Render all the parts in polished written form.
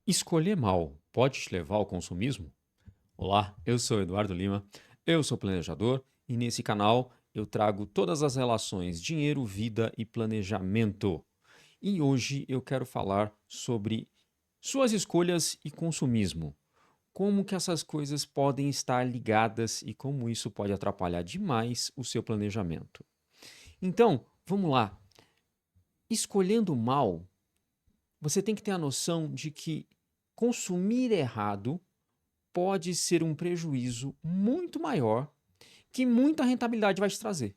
Escolher mal pode te levar ao consumismo? Olá, eu sou Eduardo Lima, eu sou planejador e nesse canal eu trago todas as relações dinheiro, vida e planejamento. E hoje eu quero falar sobre suas escolhas e consumismo. Como que essas coisas podem estar ligadas e como isso pode atrapalhar demais o seu planejamento. Então, vamos lá. Escolhendo mal, você tem que ter a noção de que consumir errado pode ser um prejuízo muito maior que muita rentabilidade vai te trazer.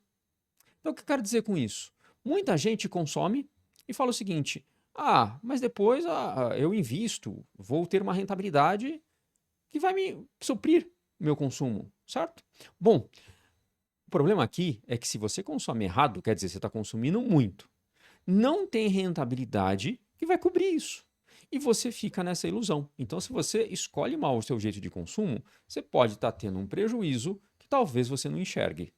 Então, o que eu quero dizer com isso? Muita gente consome e fala o seguinte: mas depois eu invisto, vou ter uma rentabilidade que vai me suprir meu consumo, certo? Bom, o problema aqui é que se você consome errado, quer dizer, você está consumindo muito, não tem rentabilidade que vai cobrir isso. E você fica nessa ilusão. Então, se você escolhe mal o seu jeito de consumo, você pode estar tendo um prejuízo que talvez você não enxergue.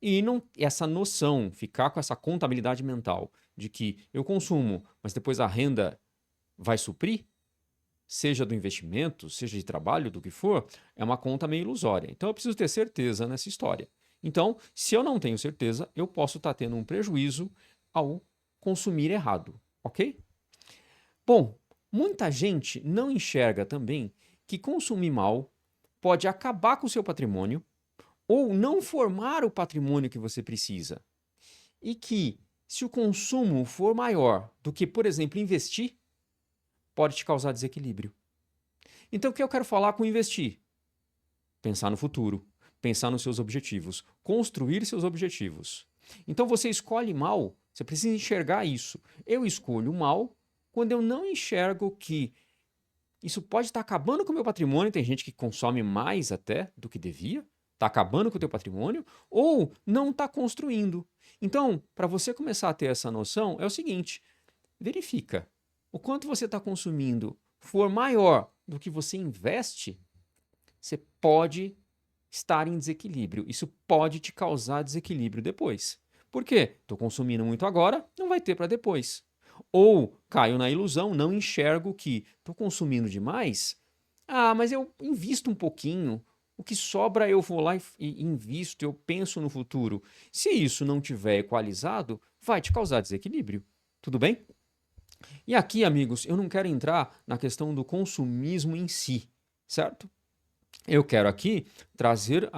E não, essa noção, ficar com essa contabilidade mental de que eu consumo, mas depois a renda vai suprir, seja do investimento, seja de trabalho, do que for, é uma conta meio ilusória. Então eu preciso ter certeza nessa história. Então, se eu não tenho certeza, eu posso estar tendo um prejuízo ao consumir errado, ok? Bom, muita gente não enxerga também que consumir mal pode acabar com o seu patrimônio ou não formar o patrimônio que você precisa. E que, se o consumo for maior do que, por exemplo, investir, pode te causar desequilíbrio. Então, o que eu quero falar com investir? Pensar no futuro, pensar nos seus objetivos, construir seus objetivos. Então, você escolhe mal, você precisa enxergar isso. Eu escolho mal quando eu não enxergo que isso pode estar acabando com o meu patrimônio. Tem gente que consome mais até do que devia, está acabando com o teu patrimônio, ou não está construindo. Então, para você começar a ter essa noção, é o seguinte: verifica. O quanto você está consumindo for maior do que você investe, você pode estar em desequilíbrio. Isso pode te causar desequilíbrio depois. Por quê? Estou consumindo muito agora, não vai ter para depois. Ou caio na ilusão, não enxergo que estou consumindo demais. Mas eu invisto um pouquinho. O que sobra eu vou lá e invisto, eu penso no futuro. Se isso não tiver equalizado, vai te causar desequilíbrio. Tudo bem? E aqui, amigos, eu não quero entrar na questão do consumismo em si, certo? Eu quero aqui trazer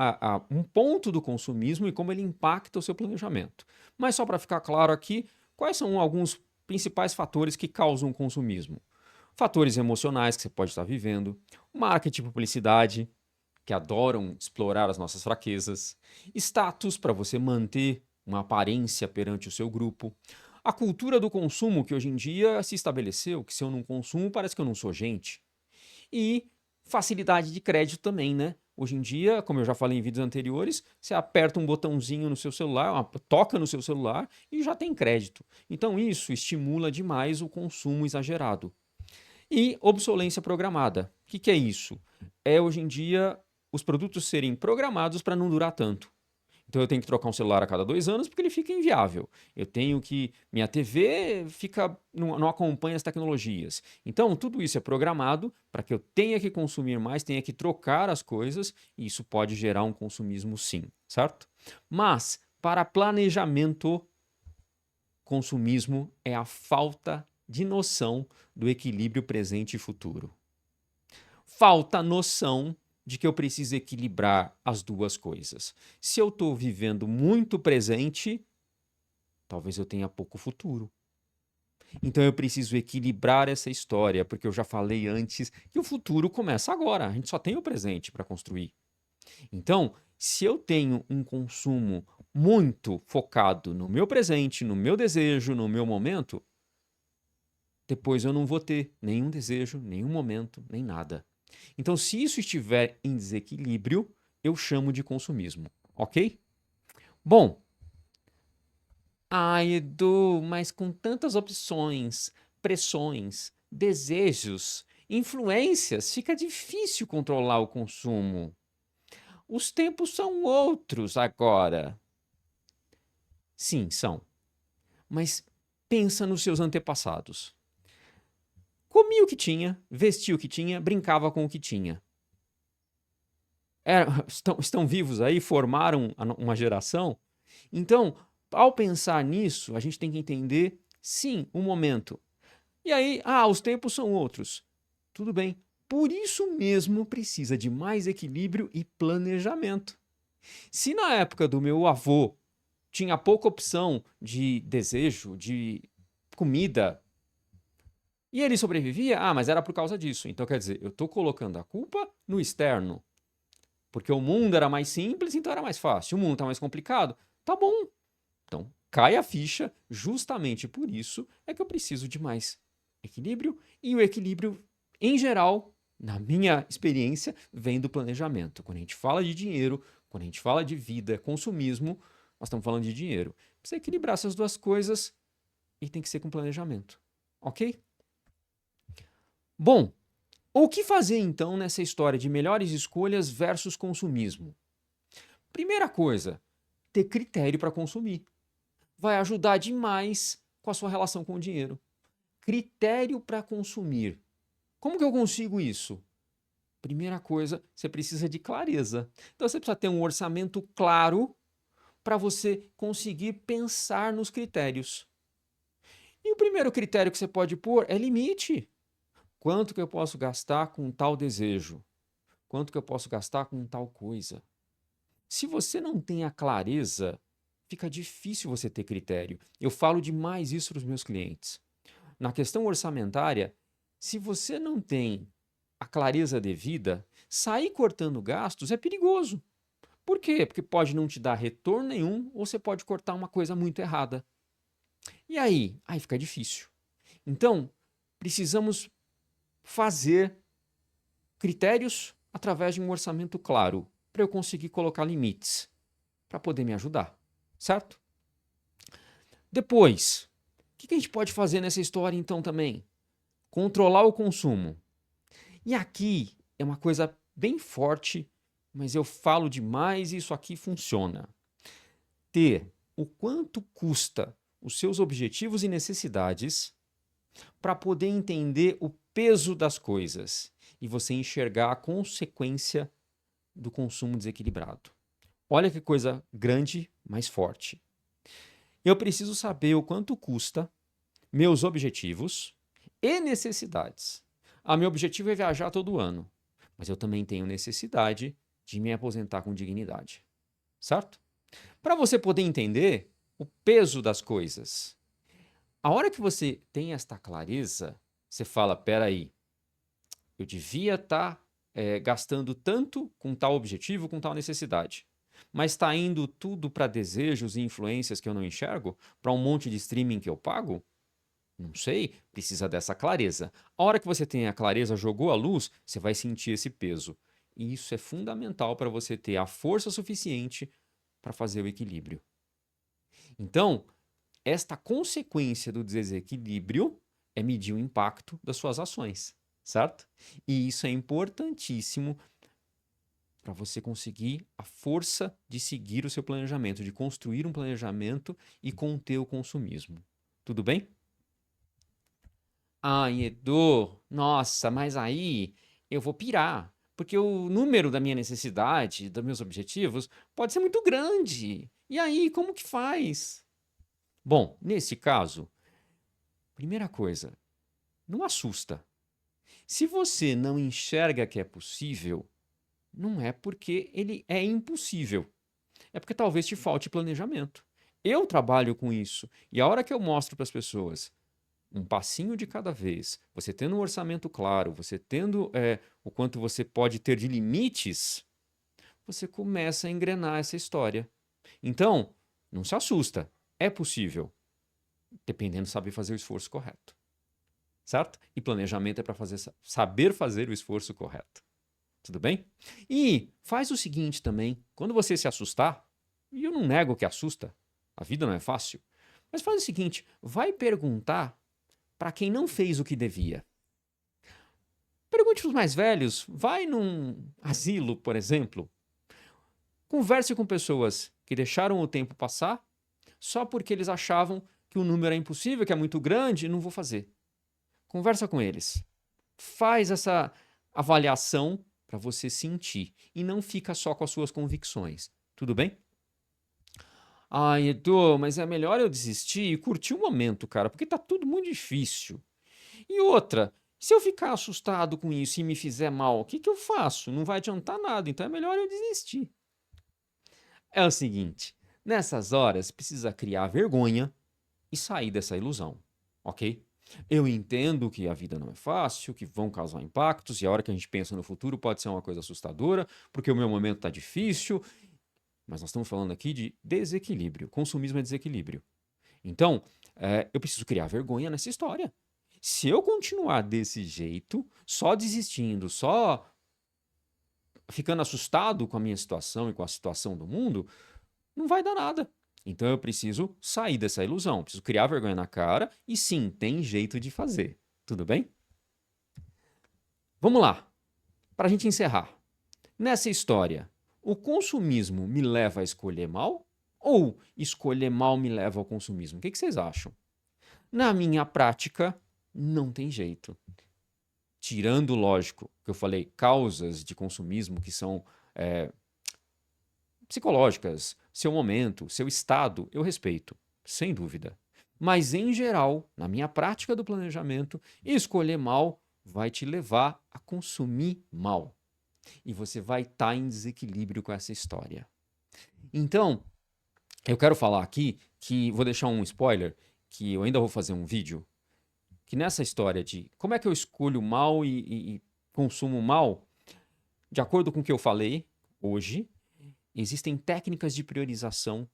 um ponto do consumismo e como ele impacta o seu planejamento. Mas só para ficar claro aqui, quais são alguns principais fatores que causam o consumismo? Fatores emocionais que você pode estar vivendo, marketing e publicidade, que adoram explorar as nossas fraquezas, status para você manter uma aparência perante o seu grupo, a cultura do consumo que hoje em dia se estabeleceu, que se eu não consumo parece que eu não sou gente, e facilidade de crédito também, né? Hoje em dia, como eu já falei em vídeos anteriores, você aperta um botãozinho no seu celular, toca no seu celular e já tem crédito. Então isso estimula demais o consumo exagerado. E obsolência programada. O que é isso? É hoje em dia os produtos serem programados para não durar tanto. Então eu tenho que trocar um celular a cada 2 anos porque ele fica inviável. Eu tenho que. Minha TV fica. Não acompanha as tecnologias. Então, tudo isso é programado para que eu tenha que consumir mais, tenha que trocar as coisas, e isso pode gerar um consumismo sim, certo? Mas, para planejamento, consumismo é a falta de noção do equilíbrio presente e futuro. Falta noção de que eu preciso equilibrar as duas coisas. Se eu estou vivendo muito presente, talvez eu tenha pouco futuro. Então eu preciso equilibrar essa história, porque eu já falei antes que o futuro começa agora. A gente só tem o presente para construir. Então, se eu tenho um consumo muito focado no meu presente, no meu desejo, no meu momento, depois eu não vou ter nenhum desejo, nenhum momento, nem nada. Então, se isso estiver em desequilíbrio, eu chamo de consumismo, ok? Bom, Edu, mas com tantas opções, pressões, desejos, influências, fica difícil controlar o consumo. Os tempos são outros agora. Sim, são. Mas pensa nos seus antepassados. Comia o que tinha, vestia o que tinha, brincava com o que tinha. Estão vivos aí, formaram uma geração. Então, ao pensar nisso, a gente tem que entender, sim, um momento. E aí, os tempos são outros. Tudo bem. Por isso mesmo precisa de mais equilíbrio e planejamento. Se na época do meu avô tinha pouca opção de desejo, de comida, e ele sobrevivia, mas era por causa disso. Então, quer dizer, eu estou colocando a culpa no externo. Porque o mundo era mais simples, então era mais fácil. O mundo está mais complicado, tá bom. Então, cai a ficha, justamente por isso é que eu preciso de mais equilíbrio. E o equilíbrio, em geral, na minha experiência, vem do planejamento. Quando a gente fala de dinheiro, quando a gente fala de vida, consumismo, nós estamos falando de dinheiro. Precisa equilibrar essas duas coisas e tem que ser com planejamento. Ok? Bom, o que fazer então nessa história de melhores escolhas versus consumismo? Primeira coisa, ter critério para consumir. Vai ajudar demais com a sua relação com o dinheiro. Critério para consumir. Como que eu consigo isso? Primeira coisa, você precisa de clareza. Então você precisa ter um orçamento claro para você conseguir pensar nos critérios. E o primeiro critério que você pode pôr é limite. Quanto que eu posso gastar com tal desejo? Quanto que eu posso gastar com tal coisa? Se você não tem a clareza, fica difícil você ter critério. Eu falo demais isso para os meus clientes. Na questão orçamentária, se você não tem a clareza devida, sair cortando gastos é perigoso. Por quê? Porque pode não te dar retorno nenhum ou você pode cortar uma coisa muito errada. E aí? Aí fica difícil. Então, precisamos fazer critérios através de um orçamento claro para eu conseguir colocar limites para poder me ajudar, certo? Depois, o que a gente pode fazer nessa história então também? Controlar o consumo. E aqui é uma coisa bem forte, mas eu falo demais e isso aqui funciona. Ter o quanto custa os seus objetivos e necessidades para poder entender o peso das coisas e você enxergar a consequência do consumo desequilibrado. Olha que coisa grande, mas forte. Eu preciso saber o quanto custa meus objetivos e necessidades. Meu objetivo é viajar todo ano, mas eu também tenho necessidade de me aposentar com dignidade, certo? Para você poder entender o peso das coisas, a hora que você tem esta clareza, você fala, peraí, eu devia estar gastando tanto com tal objetivo, com tal necessidade. Mas está indo tudo para desejos e influências que eu não enxergo? Para um monte de streaming que eu pago? Não sei, precisa dessa clareza. A hora que você tem a clareza, jogou a luz, você vai sentir esse peso. E isso é fundamental para você ter a força suficiente para fazer o equilíbrio. Então, esta consequência do desequilíbrio é medir o impacto das suas ações, certo? E isso é importantíssimo para você conseguir a força de seguir o seu planejamento, de construir um planejamento e conter o consumismo. Tudo bem? Edu, nossa, mas aí eu vou pirar, porque o número da minha necessidade, dos meus objetivos, pode ser muito grande. E aí, como que faz? Bom, nesse caso, primeira coisa, não assusta. Se você não enxerga que é possível, não é porque ele é impossível. É porque talvez te falte planejamento. Eu trabalho com isso. E a hora que eu mostro para as pessoas um passinho de cada vez, você tendo um orçamento claro, você tendo o quanto você pode ter de limites, você começa a engrenar essa história. Então, não se assusta. É possível. Dependendo de saber fazer o esforço correto. Certo? E planejamento é para saber fazer o esforço correto. Tudo bem? E faz o seguinte também, quando você se assustar, e eu não nego que assusta, a vida não é fácil, mas faz o seguinte, vai perguntar para quem não fez o que devia. Pergunte para os mais velhos, vai num asilo, por exemplo, converse com pessoas que deixaram o tempo passar só porque eles achavam que o número é impossível, que é muito grande, não vou fazer. Conversa com eles. Faz essa avaliação para você sentir e não fica só com as suas convicções. Tudo bem? Ai, Edu, mas é melhor eu desistir e curtir o momento, cara, porque tá tudo muito difícil. E outra, se eu ficar assustado com isso e me fizer mal, o que que eu faço? Não vai adiantar nada, então é melhor eu desistir. É o seguinte, nessas horas precisa criar vergonha e sair dessa ilusão, ok? Eu entendo que a vida não é fácil, que vão causar impactos, e a hora que a gente pensa no futuro pode ser uma coisa assustadora, porque o meu momento está difícil, mas nós estamos falando aqui de desequilíbrio. Consumismo é desequilíbrio. Então, eu preciso criar vergonha nessa história. Se eu continuar desse jeito, só desistindo, só ficando assustado com a minha situação e com a situação do mundo, não vai dar nada. Então eu preciso sair dessa ilusão, preciso criar vergonha na cara e sim, tem jeito de fazer. Tudo bem? Vamos lá, para a gente encerrar. Nessa história, o consumismo me leva a escolher mal ou escolher mal me leva ao consumismo? O que vocês acham? Na minha prática, não tem jeito. Tirando, lógico, que eu falei, causas de consumismo que são psicológicas, seu momento, seu estado, eu respeito, sem dúvida. Mas, em geral, na minha prática do planejamento, escolher mal vai te levar a consumir mal. E você vai estar em desequilíbrio com essa história. Então, eu quero falar aqui que vou deixar um spoiler, que eu ainda vou fazer um vídeo, que nessa história de como é que eu escolho mal e consumo mal, de acordo com o que eu falei hoje, existem técnicas de priorização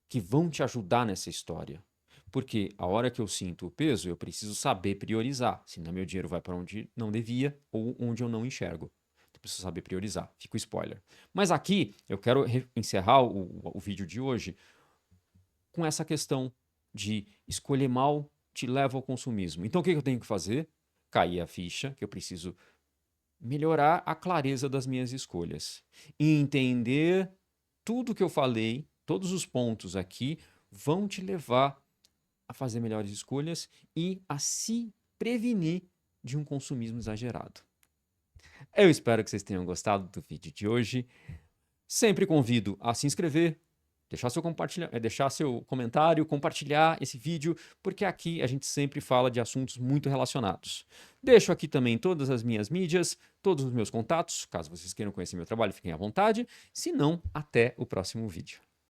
que vão te ajudar nessa história. Porque a hora que eu sinto o peso, eu preciso saber priorizar. Senão meu dinheiro vai para onde não devia ou onde eu não enxergo. Eu preciso saber priorizar. Fica o spoiler. Mas aqui eu quero encerrar o vídeo de hoje com essa questão de escolher mal te leva ao consumismo. Então o que eu tenho que fazer? Cair a ficha, que eu preciso melhorar a clareza das minhas escolhas. E entender tudo que eu falei, todos os pontos aqui, vão te levar a fazer melhores escolhas e a se prevenir de um consumismo exagerado. Eu espero que vocês tenham gostado do vídeo de hoje. Sempre convido a se inscrever, deixar seu comentário, compartilhar esse vídeo, porque aqui a gente sempre fala de assuntos muito relacionados. Deixo aqui também todas as minhas mídias, todos os meus contatos, caso vocês queiram conhecer meu trabalho, fiquem à vontade. Se não, até o próximo vídeo.